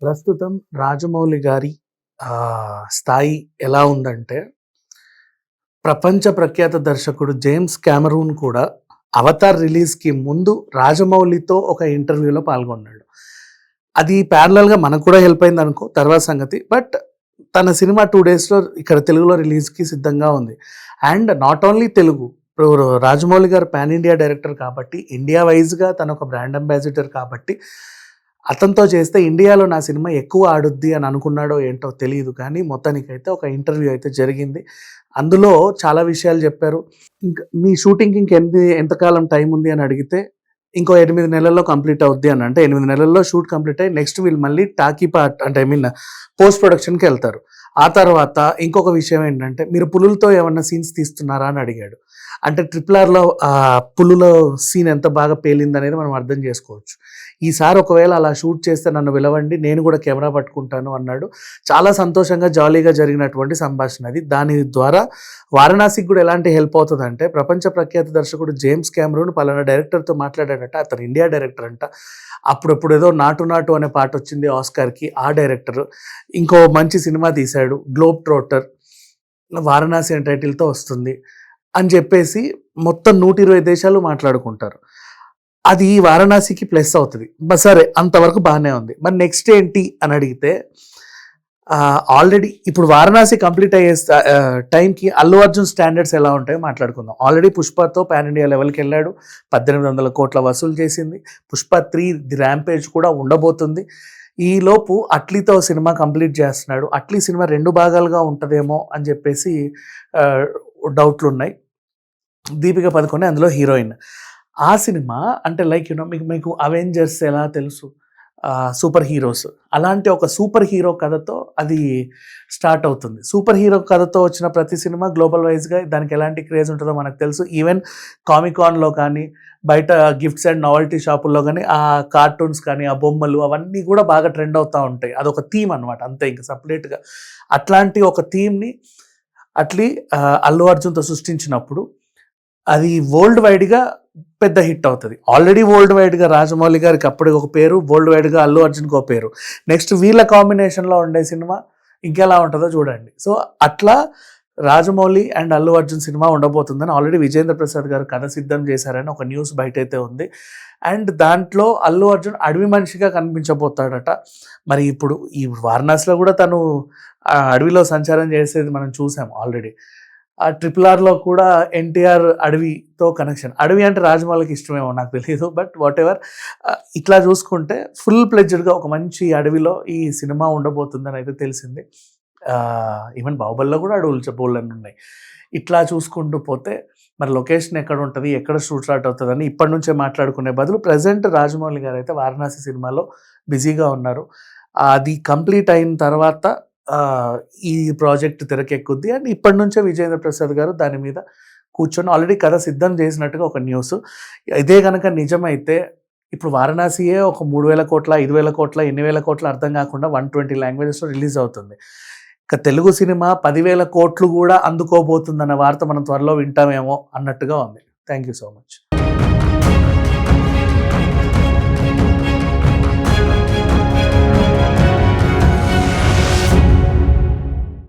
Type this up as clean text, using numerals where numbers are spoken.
ప్రస్తుతం రాజమౌళి గారి స్థాయి ఎలా ఉందంటే, ప్రపంచ ప్రఖ్యాత దర్శకుడు జేమ్స్ కెమెరూన్ కూడా 'అవతార్' రిలీజ్‌కి ముందు రాజమౌళితో ఒక ఇంటర్వ్యూలో పాల్గొన్నాడు. అది ప్యారలల్‌గా మనకు కూడా హెల్ప్ అయిందనుకో, తర్వాత సంగతి. బట్ తన సినిమా 2 డేస్‌లో ఇక్కడ తెలుగులో రిలీజ్‌కి సిద్ధంగా ఉంది. And not only Telugu. ఇప్పుడు రాజమౌళి గారు పాన్ ఇండియా డైరెక్టర్ కాబట్టి, ఇండియా వైస్‌గా తను ఒక బ్రాండ్ అంబాసిడర్ కాబట్టి, అతనితో చేస్తే ఇండియాలో నా సినిమా ఎక్కువ ఆడుద్ది అని అనుకున్నాడో ఏంటో తెలీదు. కానీ మొత్తానికైతే ఒక ఇంటర్వ్యూ అయితే జరిగింది. అందులో చాలా విషయాలు చెప్పారు. మీ షూటింగ్‌కి ఎంతకాలం టైం ఉంది అని అడిగితే, ఇంకో 8 నెలల్లో కంప్లీట్ అవుద్ది అని. అంటే 8 నెలల్లో షూట్ కంప్లీట్ అయ్యి నెక్స్ట్ వీళ్ళు మళ్ళీ టాకీ పార్ట్ అంటే పోస్ట్ ప్రొడక్షన్‌కి వెళ్తారు. ఆ తర్వాత ఇంకొక విషయం ఏంటంటే, మీరు పులులతో ఏమన్నా సీన్స్ తీస్తున్నారా అని అడిగాడు. అంటే 'RRR'లో పులుల సీన్ ఎంత బాగా పేలిందనేది మనం అర్థం చేసుకోవచ్చు. ఈసారి ఒకవేళ అలా షూట్ చేస్తే నన్ను పిలవండి, నేను కూడా కెమెరా పట్టుకుంటాను అన్నాడు. చాలా సంతోషంగా, జాలీగా జరిగినటువంటి సంభాషణ అది. దాని ద్వారా వారణాసికి కూడా ఎలాంటి హెల్ప్ అవుతుందంటే, ప్రపంచ ప్రఖ్యాత దర్శకుడు జేమ్స్ కెమెరూన్ పలానా డైరెక్టర్తో మాట్లాడాడట. అతను ఇండియా డైరెక్టర్ అంట. అప్పుడప్పుడు ఏదో 'నాటు నాటు' అనే పాట వచ్చింది ఆస్కార్‌కి, ఆ డైరెక్టర్. ఇంకో మంచి సినిమా తీశాడు 'గ్లోబ్ ట్రోటర్', వారణాసి అనే టైటిల్‌తో వస్తుంది అని చెప్పేసి మొత్తం 120 దేశాలు మాట్లాడుకుంటారు. అది వారణాసికి ప్లస్ అవుతుంది. సరే, అంతవరకు బాగానే ఉంది. మరి నెక్స్ట్ ఏంటి అని అడిగితే, ఆల్రెడీ ఇప్పుడు వారణాసి కంప్లీట్ అయ్యే టైంకి అల్లు అర్జున్ స్టాండర్డ్స్ ఎలా ఉంటాయో మాట్లాడుకుందాం. ఆల్రెడీ 'పుష్ప'తో పాన్ ఇండియా లెవెల్కి వెళ్ళాడు. 1800 కోట్ల వసూలు చేసింది. 'పుష్ప 3' ది ర్యాంపేజ్ కూడా ఉండబోతుంది. ఈలోపు అట్లీతో సినిమా కంప్లీట్ చేస్తున్నాడు. అట్లీ సినిమా 2 భాగాలుగా ఉంటుందేమో అని చెప్పేసి డౌట్లు ఉన్నాయి. దీపిక పదుకొనె అందులో హీరోయిన్. ఆ సినిమా అంటే లైక్ మీకు 'అవెంజర్స్' ఎలా తెలుసు, సూపర్ హీరోస్, అలాంటి ఒక సూపర్ హీరో కథతో అది స్టార్ట్ అవుతుంది. సూపర్ హీరో కథతో వచ్చిన ప్రతి సినిమా గ్లోబల్ వైజ్గా దానికి ఎలాంటి క్రేజ్ ఉంటుందో మనకు తెలుసు. ఈవెన్ కామికాన్లో కానీ, బయట గిఫ్ట్స్ అండ్ నావెల్టీ షాపుల్లో కానీ ఆ కార్టూన్స్ కానీ, ఆ బొమ్మలు అవన్నీ కూడా బాగా ట్రెండ్ అవుతూ ఉంటాయి. అదొక థీమ్ అనమాట, అంతే, ఇంకా సపరేట్గా. అట్లాంటి ఒక థీమ్ని అల్లు అర్జున్తో సృష్టించినప్పుడు అది వరల్డ్ వైడ్గా పెద్ద హిట్ అవుతుంది. ఆల్రెడీ వరల్డ్ వైడ్గా రాజమౌళి గారికి అప్పటికి ఒక పేరు, వరల్డ్ వైడ్గా అల్లు అర్జున్కి ఒక పేరు. నెక్స్ట్ వీళ్ళ కాంబినేషన్లో ఉండే సినిమా ఇంకెలా ఉంటుందో చూడండి. సో అట్లా రాజమౌళి అండ్ అల్లు అర్జున్ సినిమా ఉండబోతుందని ఆల్రెడీ విజేంద్ర ప్రసాద్ గారు కథ సిద్ధం చేశారని ఒక న్యూస్ బయట అయితే ఉంది. అండ్ దాంట్లో అల్లు అర్జున్ అడవి మనిషిగా కనిపించబోతాడట. మరి ఇప్పుడు ఈ వారణాసిలో కూడా తను అడవిలో సంచారం చేసేది మనం చూసాం ఆల్రెడీ. ఆ 'RRR'లో కూడా ఎన్టీఆర్ అడవితో కనెక్షన్. అడవి అంటే రాజమౌళికి ఇష్టమేమో నాకు తెలియదు. బట్ వాట్ ఎవర్, ఇట్లా చూసుకుంటే ఫుల్ ప్లెడ్జ్డ్గా ఒక మంచి అడవిలో ఈ సినిమా ఉండబోతుందని అయితే తెలిసింది. ఈవెన్ 'బాహుబలిలో' కూడా అడవులు బోల్డన్ని ఉన్నాయి. ఇట్లా చూసుకుంటూ పోతే మరి లొకేషన్ ఎక్కడ ఉంటుంది, ఎక్కడ షూట్ స్టార్ట్ అవుతుందని ఇప్పటి నుంచే మాట్లాడుకునే బదులు ప్రజెంట్ రాజమౌళి గారు అయితే వారణాసి సినిమాలో బిజీగా ఉన్నారు. అది కంప్లీట్ అయిన తర్వాత ఈ ప్రాజెక్ట్ తెరకెక్కుద్ది. అండ్ ఇప్పటి నుంచే విజేంద్ర ప్రసాద్ గారు దాని మీద కూర్చొని ఆల్రెడీ కథ సిద్ధం చేసినట్టుగా ఒక న్యూస్. ఇదే కనుక నిజమైతే ఇప్పుడు వారణాసియే ఒక 3,000 కోట్ల, 5,000 కోట్ల, ఎన్ని వేల కోట్ల అర్థం కాకుండా 120 లాంగ్వేజెస్లో రిలీజ్ అవుతుంది. ఇక తెలుగు సినిమా 10,000 కోట్లు కూడా అందుకోబోతుందన్న వార్త మనం త్వరలో వింటామేమో అన్నట్టుగా ఉంది. Thank you so much.